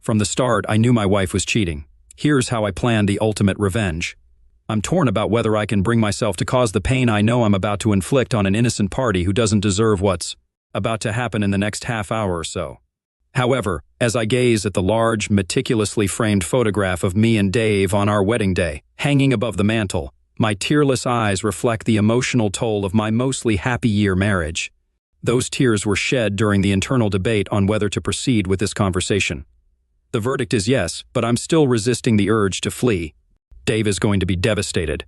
From the start, I knew my wife was cheating. Here's how I planned the ultimate revenge. I'm torn about whether I can bring myself to cause the pain I know I'm about to inflict on an innocent party who doesn't deserve what's about to happen in the next half hour or so. However, as I gaze at the large, meticulously framed photograph of me and Dave on our wedding day, hanging above the mantel, my tearless eyes reflect the emotional toll of my mostly happy-year marriage. Those tears were shed during the internal debate on whether to proceed with this conversation. The verdict is yes, but I'm still resisting the urge to flee. Dave is going to be devastated.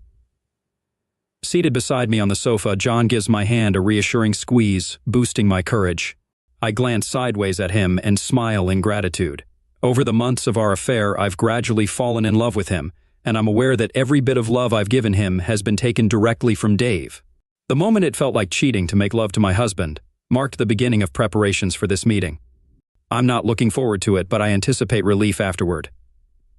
Seated beside me on the sofa, John gives my hand a reassuring squeeze, boosting my courage. I glance sideways at him and smile in gratitude. Over the months of our affair, I've gradually fallen in love with him, and I'm aware that every bit of love I've given him has been taken directly from Dave. The moment it felt like cheating to make love to my husband marked the beginning of preparations for this meeting. I'm not looking forward to it, but I anticipate relief afterward.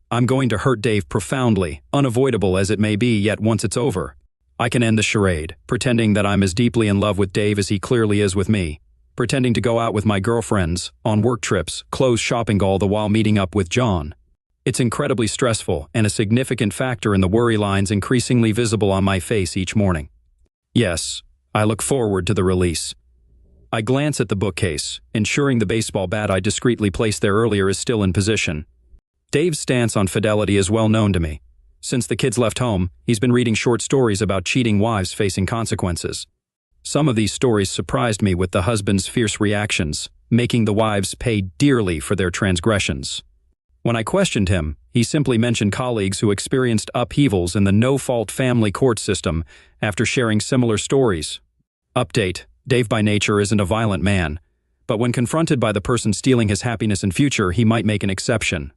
I'm going to hurt Dave profoundly, unavoidable as it may be, yet once it's over, I can end the charade, pretending that I'm as deeply in love with Dave as he clearly is with me, pretending to go out with my girlfriends, on work trips, clothes shopping, all the while meeting up with John. It's incredibly stressful and a significant factor in the worry lines increasingly visible on my face each morning. Yes, I look forward to the release. I glance at the bookcase, ensuring the baseball bat I discreetly placed there earlier is still in position. Dave's stance on fidelity is well known to me. Since the kids left home, he's been reading short stories about cheating wives facing consequences. Some of these stories surprised me with the husband's fierce reactions, making the wives pay dearly for their transgressions. When I questioned him, he simply mentioned colleagues who experienced upheavals in the no-fault family court system after sharing similar stories. Update: Dave by nature isn't a violent man, but when confronted by the person stealing his happiness and future, he might make an exception.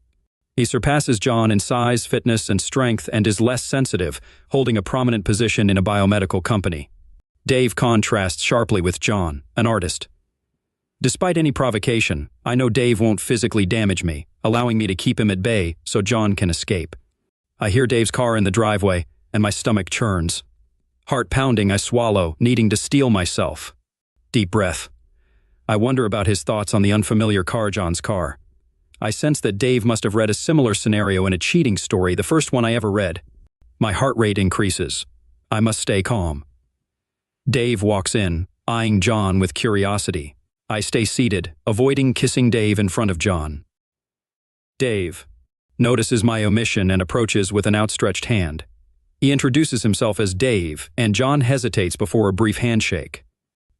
He surpasses John in size, fitness, and strength and is less sensitive, holding a prominent position in a biomedical company. Dave contrasts sharply with John, an artist. Despite any provocation, I know Dave won't physically damage me, allowing me to keep him at bay so John can escape. I hear Dave's car in the driveway, and my stomach churns. Heart pounding, I swallow, needing to steel myself. Deep breath. I wonder about his thoughts on the unfamiliar car, John's car. I sense that Dave must have read a similar scenario in a cheating story, the first one I ever read. My heart rate increases. I must stay calm. Dave walks in, eyeing John with curiosity. I stay seated, avoiding kissing Dave in front of John. Dave notices my omission and approaches with an outstretched hand. He introduces himself as Dave, and John hesitates before a brief handshake.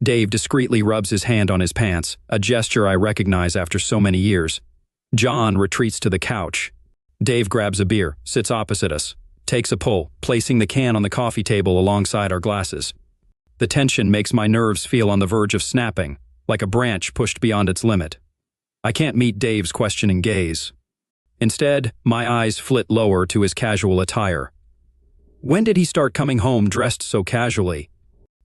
Dave discreetly rubs his hand on his pants, a gesture I recognize after so many years. John retreats to the couch. Dave grabs a beer, sits opposite us, takes a pull, placing the can on the coffee table alongside our glasses. The tension makes my nerves feel on the verge of snapping, like a branch pushed beyond its limit. I can't meet Dave's questioning gaze. Instead, my eyes flit lower to his casual attire. When did he start coming home dressed so casually?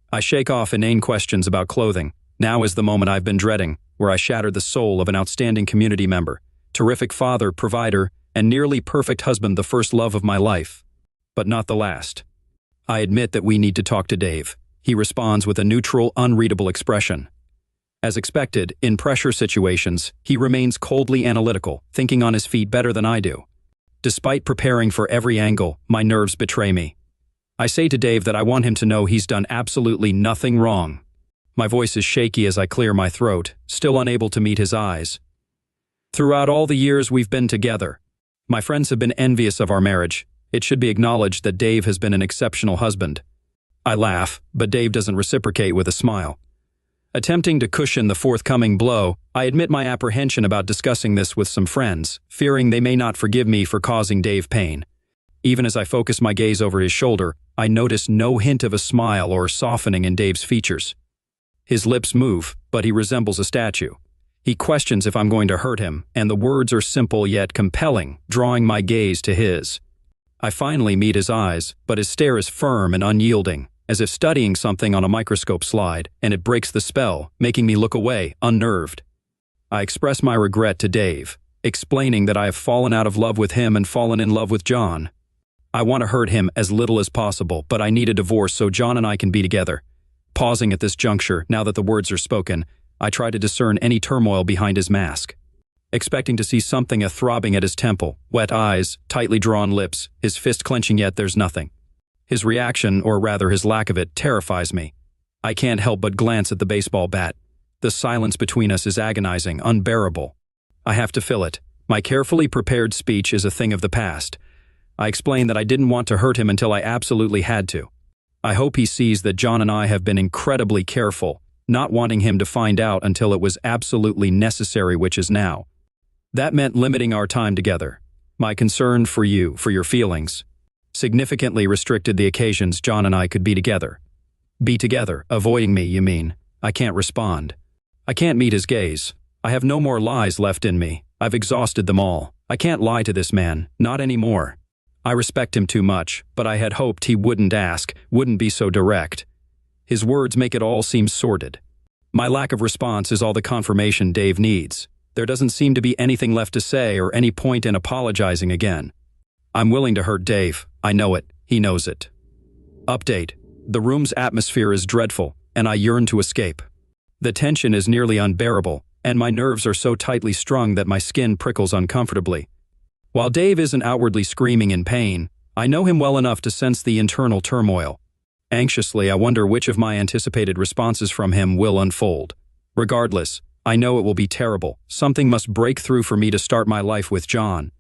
I shake off inane questions about clothing. Now is the moment I've been dreading, where I shattered the soul of an outstanding community member, terrific father, provider, and nearly perfect husband, the first love of my life. But not the last. I admit that we need to talk to Dave. He responds with a neutral, unreadable expression. As expected, in pressure situations, he remains coldly analytical, thinking on his feet better than I do. Despite preparing for every angle, my nerves betray me. I say to Dave that I want him to know he's done absolutely nothing wrong. My voice is shaky as I clear my throat, still unable to meet his eyes. Throughout all the years we've been together, my friends have been envious of our marriage. It should be acknowledged that Dave has been an exceptional husband. I laugh, but Dave doesn't reciprocate with a smile. Attempting to cushion the forthcoming blow, I admit my apprehension about discussing this with some friends, fearing they may not forgive me for causing Dave pain. Even as I focus my gaze over his shoulder, I notice no hint of a smile or softening in Dave's features. His lips move, but he resembles a statue. He questions if I'm going to hurt him, and the words are simple yet compelling, drawing my gaze to his. I finally meet his eyes, but his stare is firm and unyielding, as if studying something on a microscope slide, and it breaks the spell, making me look away, unnerved. I express my regret to Dave, explaining that I have fallen out of love with him and fallen in love with John. I want to hurt him as little as possible, but I need a divorce so John and I can be together. Pausing at this juncture, now that the words are spoken, I try to discern any turmoil behind his mask. expecting to see something throbbing at his temple, wet eyes, tightly drawn lips, his fist clenching, yet there's nothing. His reaction, or rather his lack of it, terrifies me. I can't help but glance at the baseball bat. The silence between us is agonizing, unbearable. I have to fill it. My carefully prepared speech is a thing of the past. I explain that I didn't want to hurt him until I absolutely had to. I hope he sees that John and I have been incredibly careful, not wanting him to find out until it was absolutely necessary, which is now. That meant limiting our time together. My concern for you, for your feelings, significantly restricted the occasions John and I could be together. Be together, avoiding me, you mean? I can't respond. I can't meet his gaze. I have no more lies left in me. I've exhausted them all. I can't lie to this man, not anymore. I respect him too much, but I had hoped he wouldn't ask, wouldn't be so direct. His words make it all seem sordid. My lack of response is all the confirmation Dave needs. There doesn't seem to be anything left to say or any point in apologizing again. I'm willing to hurt Dave. I know it. He knows it. Update. The room's atmosphere is dreadful, and I yearn to escape. The tension is nearly unbearable, and my nerves are so tightly strung that my skin prickles uncomfortably. While Dave isn't outwardly screaming in pain, I know him well enough to sense the internal turmoil. Anxiously, I wonder which of my anticipated responses from him will unfold. Regardless, I know it will be terrible. Something must break through for me to start my life with John.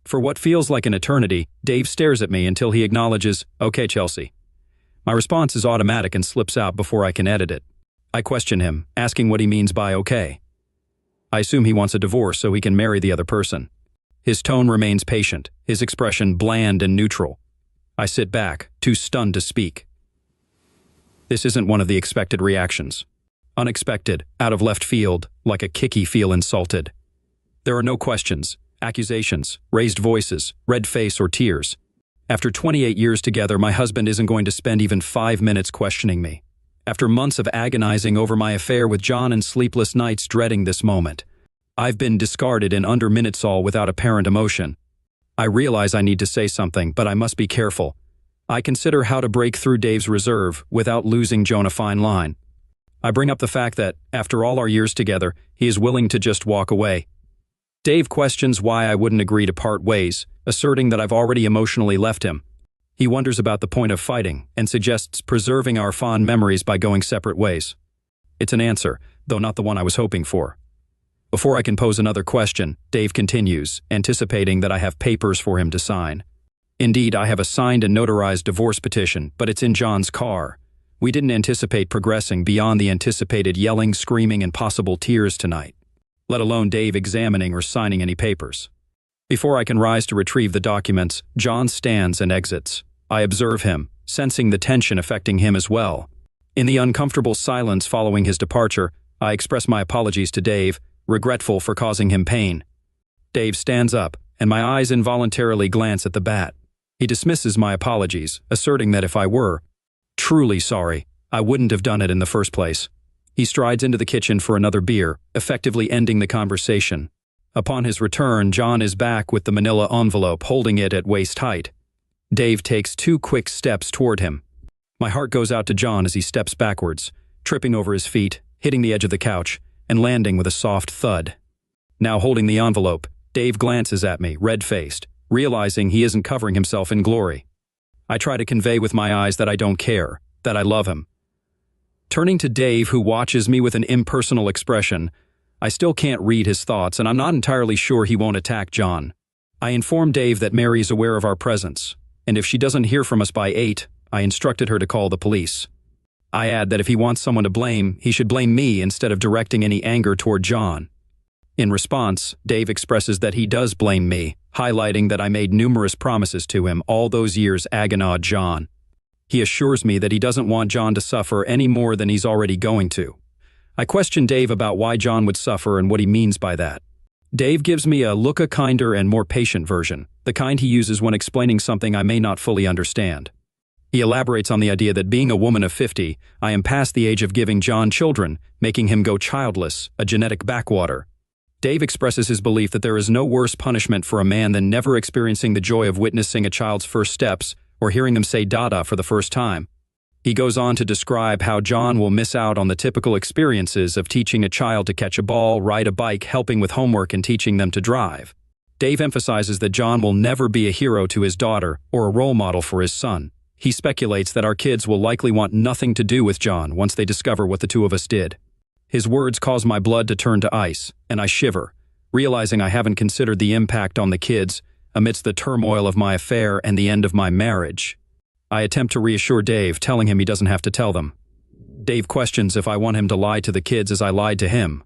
For what feels like an eternity, Dave stares at me until he acknowledges, "Okay, Chelsea." My response is automatic and slips out before I can edit it. I question him, asking what he means by okay. I assume he wants a divorce so he can marry the other person. His tone remains patient, his expression bland and neutral. I sit back, too stunned to speak. This isn't one of the expected reactions. Unexpected, out of left field, like a kicky feel insulted. There are no questions, accusations, raised voices, red face or tears. After 28 years together, my husband isn't going to spend even 5 minutes questioning me. After months of agonizing over my affair with John and sleepless nights dreading this moment, I've been discarded in under minutes, all without apparent emotion. I realize I need to say something, but I must be careful. I consider how to break through Dave's reserve without losing Joan a fine line. I bring up the fact that, after all our years together, he is willing to just walk away. Dave questions why I wouldn't agree to part ways, asserting that I've already emotionally left him. He wonders about the point of fighting and suggests preserving our fond memories by going separate ways. It's an answer, though not the one I was hoping for. Before I can pose another question, Dave continues, anticipating that I have papers for him to sign. Indeed, I have a signed and notarized divorce petition, but it's in John's car. We didn't anticipate progressing beyond the anticipated yelling, screaming, and possible tears tonight, let alone Dave examining or signing any papers. Before I can rise to retrieve the documents, John stands and exits. I observe him, sensing the tension affecting him as well. In the uncomfortable silence following his departure, I express my apologies to Dave, regretful for causing him pain. Dave stands up, and my eyes involuntarily glance at the bat. He dismisses my apologies, asserting that if I were truly sorry, I wouldn't have done it in the first place. He strides into the kitchen for another beer, effectively ending the conversation. Upon his return, John is back with the manila envelope, holding it at waist height. Dave takes 2 quick steps toward him. My heart goes out to John as he steps backwards, tripping over his feet, hitting the edge of the couch, and landing with a soft thud. Now holding the envelope, Dave glances at me, red-faced, realizing he isn't covering himself in glory. I try to convey with my eyes that I don't care, that I love him. Turning to Dave, who watches me with an impersonal expression, I still can't read his thoughts, and I'm not entirely sure he won't attack John. I inform Dave that Mary is aware of our presence, and if she doesn't hear from us by 8, I instructed her to call the police. I add that if he wants someone to blame, he should blame me instead of directing any anger toward John. In response, Dave expresses that he does blame me, highlighting that I made numerous promises to him all those years agonied John. He assures me that he doesn't want John to suffer any more than he's already going to. I question Dave about why John would suffer and what he means by that. Dave gives me a look, a kinder and more patient version, the kind he uses when explaining something I may not fully understand. He elaborates on the idea that being a woman of 50, I am past the age of giving John children, making him go childless, a genetic backwater. Dave expresses his belief that there is no worse punishment for a man than never experiencing the joy of witnessing a child's first steps or hearing them say dada for the first time. He goes on to describe how John will miss out on the typical experiences of teaching a child to catch a ball, ride a bike, helping with homework, and teaching them to drive. Dave emphasizes that John will never be a hero to his daughter or a role model for his son. He speculates that our kids will likely want nothing to do with John once they discover what the two of us did. His words cause my blood to turn to ice, and I shiver, realizing I haven't considered the impact on the kids amidst the turmoil of my affair and the end of my marriage. I attempt to reassure Dave, telling him he doesn't have to tell them. Dave questions if I want him to lie to the kids as I lied to him.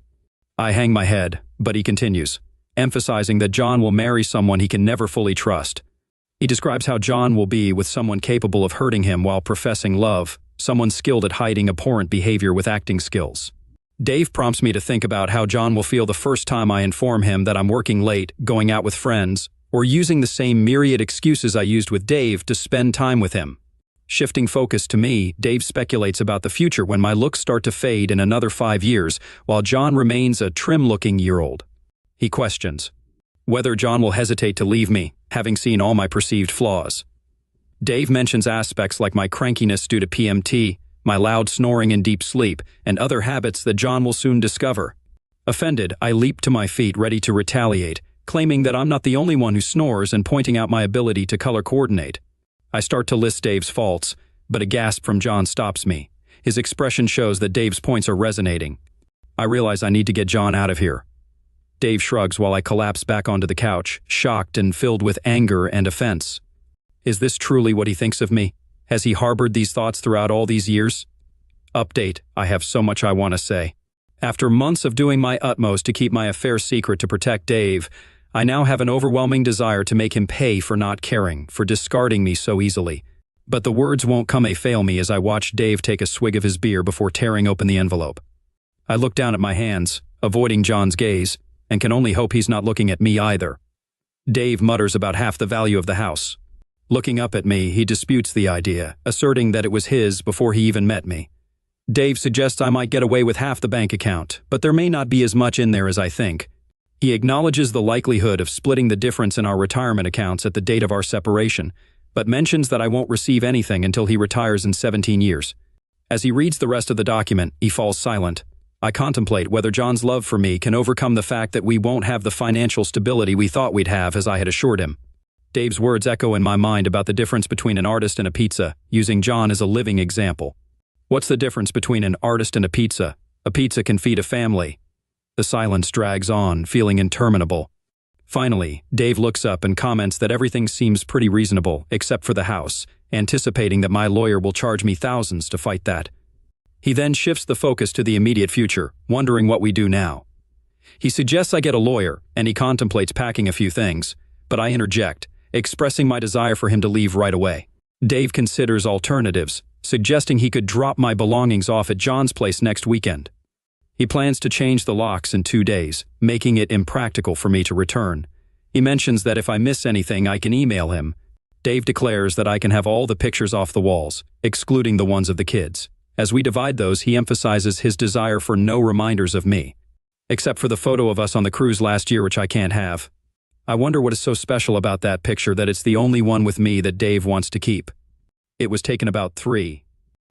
I hang my head, but he continues, emphasizing that John will marry someone he can never fully trust. He describes how John will be with someone capable of hurting him while professing love, someone skilled at hiding abhorrent behavior with acting skills. Dave prompts me to think about how John will feel the first time I inform him that I'm working late, going out with friends, or using the same myriad excuses I used with Dave to spend time with him. Shifting focus to me, Dave speculates about the future when my looks start to fade in another 5 years, while John remains a trim-looking year-old. He questions whether John will hesitate to leave me, having seen all my perceived flaws. Dave mentions aspects like my crankiness due to PMT, my loud snoring in deep sleep, and other habits that John will soon discover. Offended, I leap to my feet, ready to retaliate, claiming that I'm not the only one who snores and pointing out my ability to color coordinate. I start to list Dave's faults, but a gasp from John stops me. His expression shows that Dave's points are resonating. I realize I need to get John out of here. Dave shrugs while I collapse back onto the couch, shocked and filled with anger and offense. Is this truly what he thinks of me? Has he harbored these thoughts throughout all these years? Update, I have so much I want to say. After months of doing my utmost to keep my affair secret to protect Dave, I now have an overwhelming desire to make him pay for not caring, for discarding me so easily. But the words won't fail me as I watch Dave take a swig of his beer before tearing open the envelope. I look down at my hands, avoiding John's gaze, and can only hope he's not looking at me either. Dave mutters about half the value of the house. Looking up at me, he disputes the idea, asserting that it was his before he even met me. Dave suggests I might get away with half the bank account, but there may not be as much in there as I think. He acknowledges the likelihood of splitting the difference in our retirement accounts at the date of our separation, but mentions that I won't receive anything until he retires in 17 years. As he reads the rest of the document, he falls silent. I contemplate whether John's love for me can overcome the fact that we won't have the financial stability we thought we'd have, as I had assured him. Dave's words echo in my mind about the difference between an artist and a pizza, using John as a living example. What's the difference between an artist and a pizza? A pizza can feed a family. The silence drags on, feeling interminable. Finally, Dave looks up and comments that everything seems pretty reasonable, except for the house, anticipating that my lawyer will charge me thousands to fight that. He then shifts the focus to the immediate future, wondering what we do now. He suggests I get a lawyer, and he contemplates packing a few things, but I interject, expressing my desire for him to leave right away. Dave considers alternatives, suggesting he could drop my belongings off at John's place next weekend. He plans to change the locks in 2 days, making it impractical for me to return. He mentions that if I miss anything, I can email him. Dave declares that I can have all the pictures off the walls, excluding the ones of the kids. As we divide those, he emphasizes his desire for no reminders of me, except for the photo of us on the cruise last year, which I can't have. I wonder what is so special about that picture that it's the only one with me that Dave wants to keep. It was taken about 3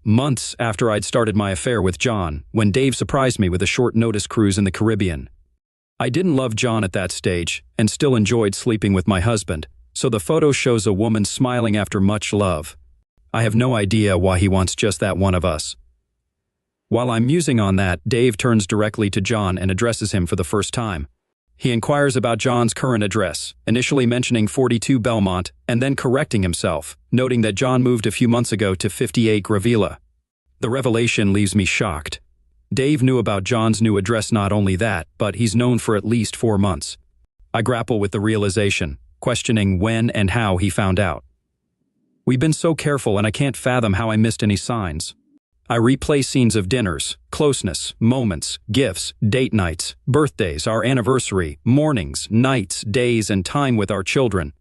months after I'd started my affair with John, when Dave surprised me with a short-notice cruise in the Caribbean. I didn't love John at that stage, and still enjoyed sleeping with my husband, so the photo shows a woman smiling after much love. I have no idea why he wants just that one of us. While I'm musing on that, Dave turns directly to John and addresses him for the first time. He inquires about John's current address, initially mentioning 42 Belmont, and then correcting himself, noting that John moved a few months ago to 58 Gravilla. The revelation leaves me shocked. Dave knew about John's new address, not only that, but he's known for at least 4 months. I grapple with the realization, questioning when and how he found out. We've been so careful, and I can't fathom how I missed any signs. I replay scenes of dinners, closeness, moments, gifts, date nights, birthdays, our anniversary, mornings, nights, days, and time with our children.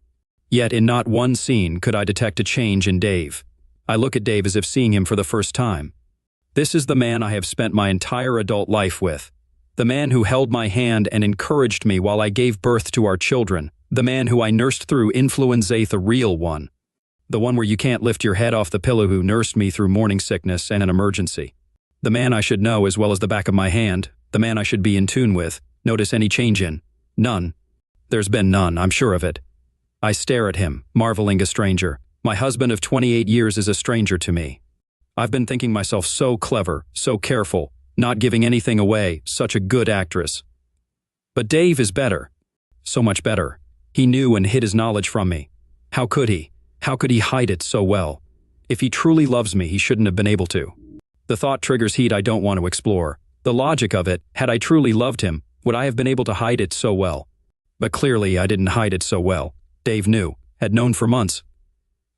Yet in not one scene could I detect a change in Dave. I look at Dave as if seeing him for the first time. This is the man I have spent my entire adult life with. The man who held my hand and encouraged me while I gave birth to our children. The man who I nursed through influenza, the real one. The one where you can't lift your head off the pillow, who nursed me through morning sickness and an emergency. The man I should know as well as the back of my hand, the man I should be in tune with. Notice any change in? None. There's been none, I'm sure of it. I stare at him, marveling a stranger. My husband of 28 years is a stranger to me. I've been thinking myself so clever, so careful, not giving anything away, such a good actress. But Dave is better. So much better. He knew and hid his knowledge from me. How could he? How could he hide it so well? If he truly loves me, he shouldn't have been able to. The thought triggers heat I don't want to explore. The logic of it, had I truly loved him, would I have been able to hide it so well? But clearly I didn't hide it so well. Dave knew, had known for months.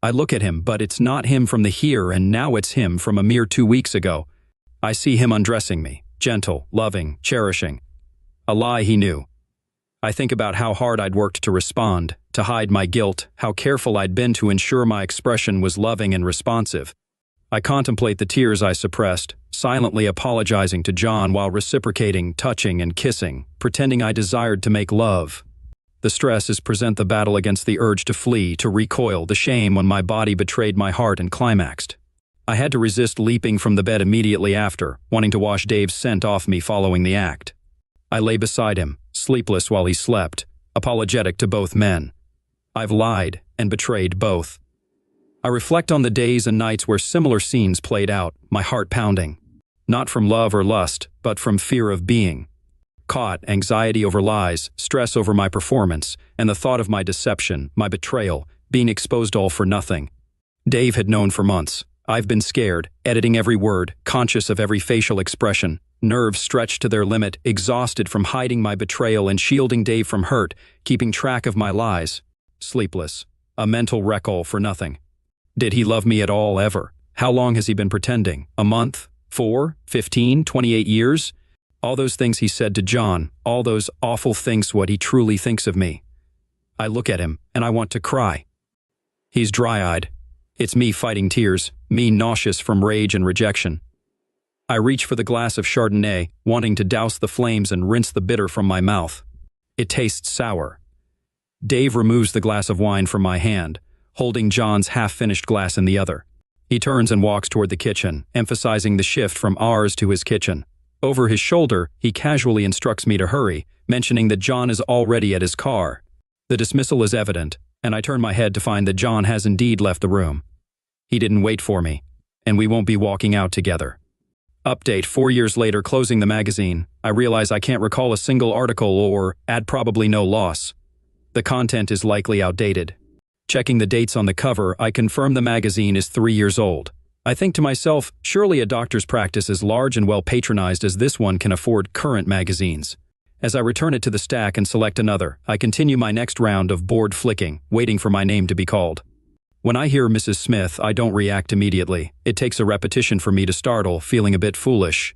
I look at him, but it's not him from the here and now, it's him from a mere 2 weeks ago. I see him undressing me, gentle, loving, cherishing. A lie he knew. I think about how hard I'd worked to respond, to hide my guilt, how careful I'd been to ensure my expression was loving and responsive. I contemplate the tears I suppressed, silently apologizing to John while reciprocating, touching, and kissing, pretending I desired to make love. The stress is present the battle against the urge to flee, to recoil, the shame when my body betrayed my heart and climaxed. I had to resist leaping from the bed immediately after, wanting to wash Dave's scent off me following the act. I lay beside him, sleepless while he slept, apologetic to both men. I've lied and betrayed both. I reflect on the days and nights where similar scenes played out, my heart pounding. Not from love or lust, but from fear of being caught, anxiety over lies, stress over my performance, and the thought of my deception, my betrayal, being exposed all for nothing. Dave had known for months. I've been scared, editing every word, conscious of every facial expression, nerves stretched to their limit, exhausted from hiding my betrayal and shielding Dave from hurt, keeping track of my lies. Sleepless, a mental wreck all for nothing. Did he love me at all, ever? How long has he been pretending? A month? 4? 15? 28 years? All those things he said to John, all those awful things, what he truly thinks of me. I look at him, and I want to cry. He's dry-eyed. It's me fighting tears, me nauseous from rage and rejection. I reach for the glass of Chardonnay, wanting to douse the flames and rinse the bitter from my mouth. It tastes sour. Dave removes the glass of wine from my hand, holding John's half-finished glass in the other. He turns and walks toward the kitchen, emphasizing the shift from ours to his kitchen. Over his shoulder, he casually instructs me to hurry, mentioning that John is already at his car. The dismissal is evident, and I turn my head to find that John has indeed left the room. He didn't wait for me, and we won't be walking out together. Update: 4 years later, closing the magazine, I realize I can't recall a single article or add probably no loss. The content is likely outdated. Checking the dates on the cover, I confirm the magazine is 3 years old. I think to myself, surely a doctor's practice as large and well patronized as this one can afford current magazines. As I return it to the stack and select another, I continue my next round of board flicking, waiting for my name to be called. When I hear Mrs. Smith, I don't react immediately. It takes a repetition for me to startle, feeling a bit foolish.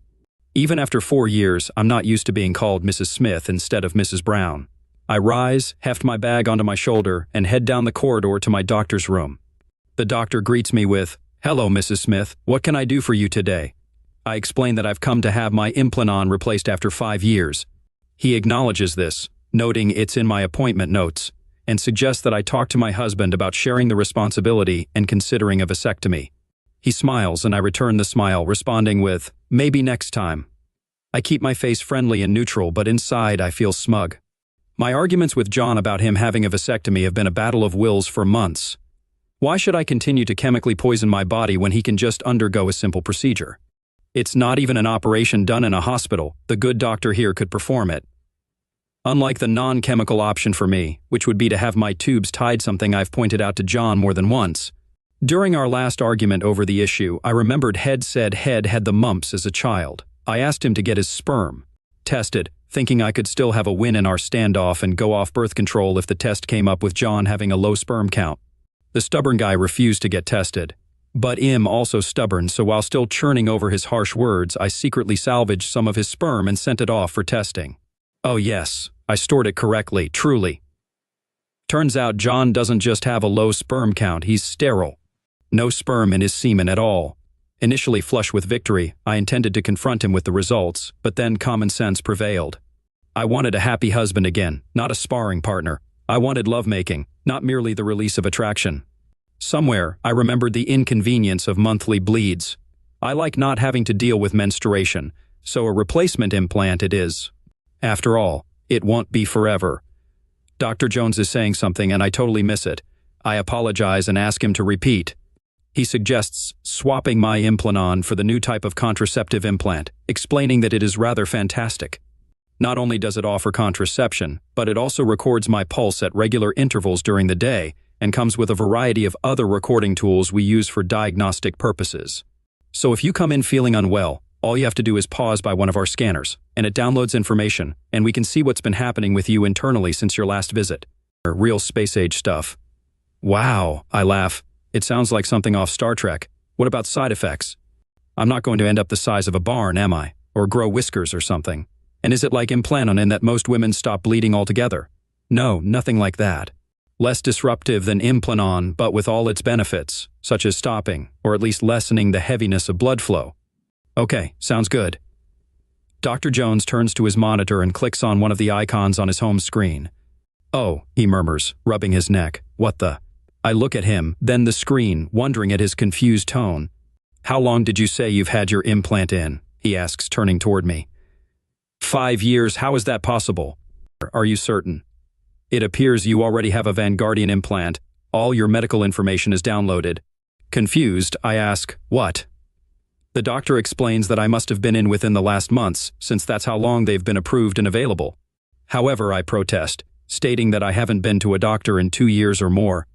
Even after 4 years, I'm not used to being called Mrs. Smith instead of Mrs. Brown. I rise, heft my bag onto my shoulder, and head down the corridor to my doctor's room. The doctor greets me with, "Hello, Mrs. Smith. What can I do for you today?" I explain that I've come to have my Implanon replaced after 5 years. He acknowledges this, noting it's in my appointment notes, and suggests that I talk to my husband about sharing the responsibility and considering a vasectomy. He smiles, and I return the smile, responding with, "Maybe next time." I keep my face friendly and neutral, but inside I feel smug. My arguments with John about him having a vasectomy have been a battle of wills for months. Why should I continue to chemically poison my body when he can just undergo a simple procedure? It's not even an operation done in a hospital. The good doctor here could perform it. Unlike the non-chemical option for me, which would be to have my tubes tied, something I've pointed out to John more than once. During our last argument over the issue, I remembered Head said Head had the mumps as a child. I asked him to get his sperm tested, thinking I could still have a win in our standoff and go off birth control if the test came up with John having a low sperm count. The stubborn guy refused to get tested. But also stubborn, so while still churning over his harsh words, I secretly salvaged some of his sperm and sent it off for testing. Oh yes, I stored it correctly, truly. Turns out John doesn't just have a low sperm count, he's sterile. No sperm in his semen at all. Initially flush with victory, I intended to confront him with the results, but then common sense prevailed. I wanted a happy husband again, not a sparring partner. I wanted lovemaking, not merely the release of attraction. Somewhere, I remembered the inconvenience of monthly bleeds. I like not having to deal with menstruation, so a replacement implant it is. After all, it won't be forever. Dr. Jones is saying something and I totally miss it. I apologize and ask him to repeat. He suggests swapping my Implanon for the new type of contraceptive implant, explaining that it is rather fantastic. Not only does it offer contraception, but it also records my pulse at regular intervals during the day and comes with a variety of other recording tools we use for diagnostic purposes. So if you come in feeling unwell, all you have to do is pause by one of our scanners, and it downloads information, and we can see what's been happening with you internally since your last visit. Real space-age stuff. Wow, I laugh. It sounds like something off Star Trek. What about side effects? I'm not going to end up the size of a barn, am I? Or grow whiskers or something. And is it like Implanon in that most women stop bleeding altogether? No, nothing like that. Less disruptive than Implanon, but with all its benefits, such as stopping, or at least lessening the heaviness of blood flow. Okay, sounds good. Dr. Jones turns to his monitor and clicks on one of the icons on his home screen. Oh, he murmurs, rubbing his neck. What the? I look at him, then the screen, wondering at his confused tone. How long did you say you've had your implant in? He asks, turning toward me. 5 years, how is that possible? Are you certain? It appears you already have a Vanguardian implant. All your medical information is downloaded. Confused, I ask, what? The doctor explains that I must have been in within the last months, since that's how long they've been approved and available. However, I protest, stating that I haven't been to a doctor in 2 years or more.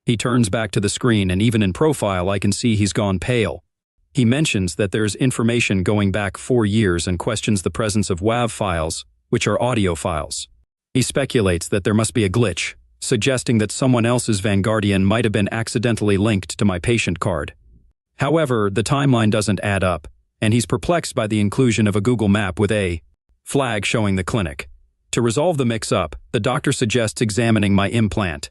He turns back to the screen, and even in profile I can see he's gone pale. He mentions that there's information going back 4 years and questions the presence of WAV files, which are audio files. He speculates that there must be a glitch, suggesting that someone else's Vanguardian might have been accidentally linked to my patient card. However, the timeline doesn't add up, and he's perplexed by the inclusion of a Google map with a flag showing the clinic. To resolve the mix-up, the doctor suggests examining my implant.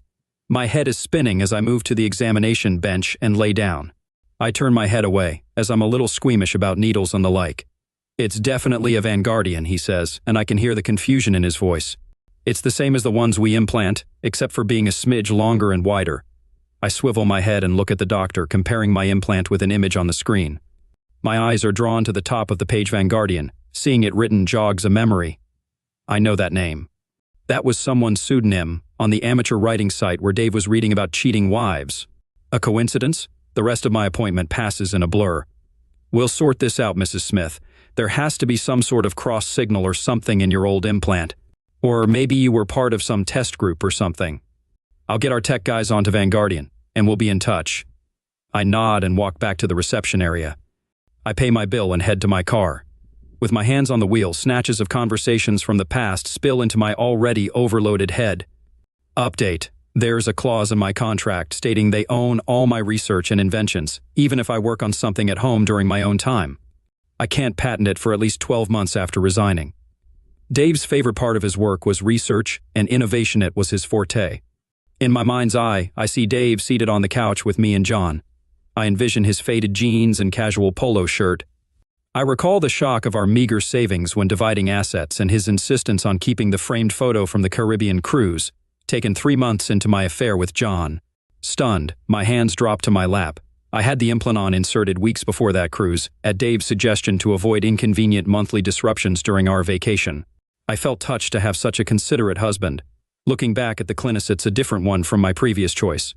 My head is spinning as I move to the examination bench and lay down. I turn my head away, as I'm a little squeamish about needles and the like. It's definitely a Vanguardian, he says, and I can hear the confusion in his voice. It's the same as the ones we implant, except for being a smidge longer and wider. I swivel my head and look at the doctor, comparing my implant with an image on the screen. My eyes are drawn to the top of the page Vanguardian. Seeing it written jogs a memory. I know that name. That was someone's pseudonym on the amateur writing site where Dave was reading about cheating wives. A coincidence? The rest of my appointment passes in a blur. We'll sort this out, Mrs. Smith. There has to be some sort of cross signal or something in your old implant. Or maybe you were part of some test group or something. I'll get our tech guys onto Vanguardian, and we'll be in touch. I nod and walk back to the reception area. I pay my bill and head to my car. With my hands on the wheel, snatches of conversations from the past spill into my already overloaded head. Update. There's a clause in my contract stating they own all my research and inventions, even if I work on something at home during my own time. I can't patent it for at least 12 months after resigning. Dave's favorite part of his work was research, and innovation it was his forte. In my mind's eye, I see Dave seated on the couch with me and John. I envision his faded jeans and casual polo shirt. I recall the shock of our meager savings when dividing assets and his insistence on keeping the framed photo from the Caribbean cruise, taken 3 months into my affair with John. Stunned, my hands dropped to my lap. I had the Implanon inserted weeks before that cruise, at Dave's suggestion to avoid inconvenient monthly disruptions during our vacation. I felt touched to have such a considerate husband. Looking back at the Clinicet's a different one from my previous choice.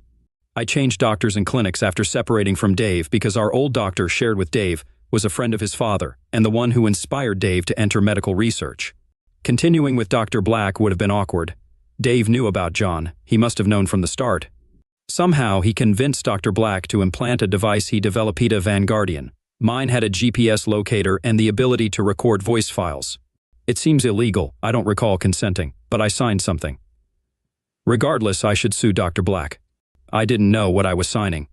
I changed doctors and clinics after separating from Dave because our old doctor shared with Dave was a friend of his father and the one who inspired Dave to enter medical research. Continuing with Dr. Black would have been awkward. Dave knew about John. He must have known from the start. Somehow, he convinced Dr. Black to implant a device he developed, a Vanguardian. Mine had a GPS locator and the ability to record voice files. It seems illegal. I don't recall consenting, but I signed something. Regardless, I should sue Dr. Black. I didn't know what I was signing.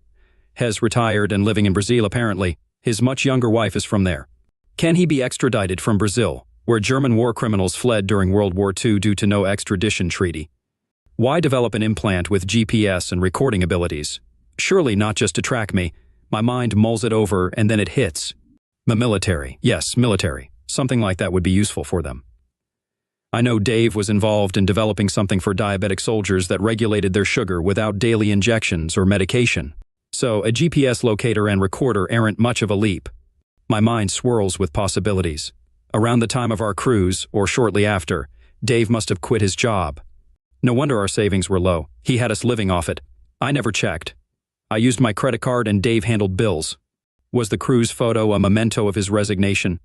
Hez retired and living in Brazil apparently. His much younger wife is from there. Can he be extradited from Brazil, where German war criminals fled during World War II due to no extradition treaty? Why develop an implant with GPS and recording abilities? Surely not just to track me. My mind mulls it over and then it hits. The military. Yes, military. Something like that would be useful for them. I know Dave was involved in developing something for diabetic soldiers that regulated their sugar without daily injections or medication. So a GPS locator and recorder aren't much of a leap. My mind swirls with possibilities. Around the time of our cruise, or shortly after, Dave must have quit his job. No wonder our savings were low. He had us living off it. I never checked. I used my credit card and Dave handled bills. Was the cruise photo a memento of his resignation?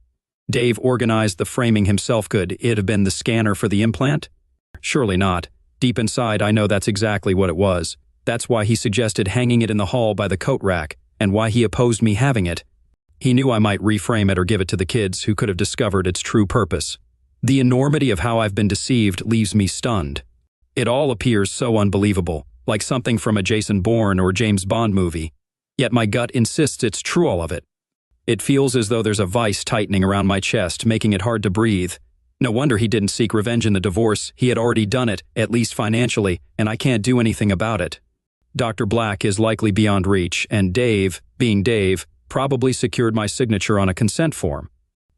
Dave organized the framing himself. Could it have been the scanner for the implant? Surely not. Deep inside, I know that's exactly what it was. That's why he suggested hanging it in the hall by the coat rack, and why he opposed me having it. He knew I might reframe it or give it to the kids who could have discovered its true purpose. The enormity of how I've been deceived leaves me stunned. It all appears so unbelievable, like something from a Jason Bourne or James Bond movie. Yet my gut insists it's true, all of it. It feels as though there's a vice tightening around my chest, making it hard to breathe. No wonder he didn't seek revenge in the divorce. He had already done it, at least financially, and I can't do anything about it. Dr. Black is likely beyond reach, and Dave, being Dave, probably secured my signature on a consent form.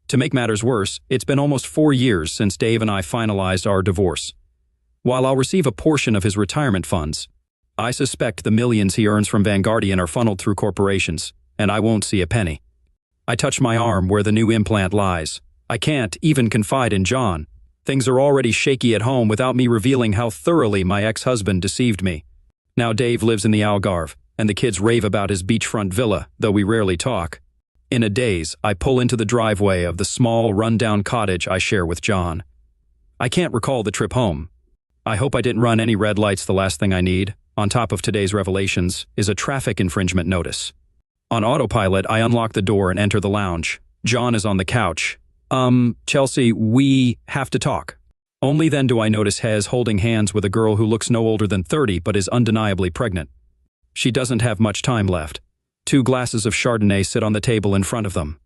To make matters worse, it's been almost 4 years since Dave and I finalized our divorce. While I'll receive a portion of his retirement funds, I suspect the millions he earns from Vanguardian are funneled through corporations, and I won't see a penny. I touch my arm where the new implant lies. I can't even confide in John. Things are already shaky at home without me revealing how thoroughly my ex-husband deceived me. Now Dave lives in the Algarve, and the kids rave about his beachfront villa, though we rarely talk. In a daze, I pull into the driveway of the small, run-down cottage I share with John. I can't recall the trip home. I hope I didn't run any red lights. The last thing I need, on top of today's revelations, is a traffic infringement notice. On autopilot, I unlock the door and enter the lounge. John is on the couch. Chelsea, we have to talk. Only then do I notice Hez holding hands with a girl who looks no older than 30 but is undeniably pregnant. She doesn't have much time left. 2 glasses of Chardonnay sit on the table in front of them.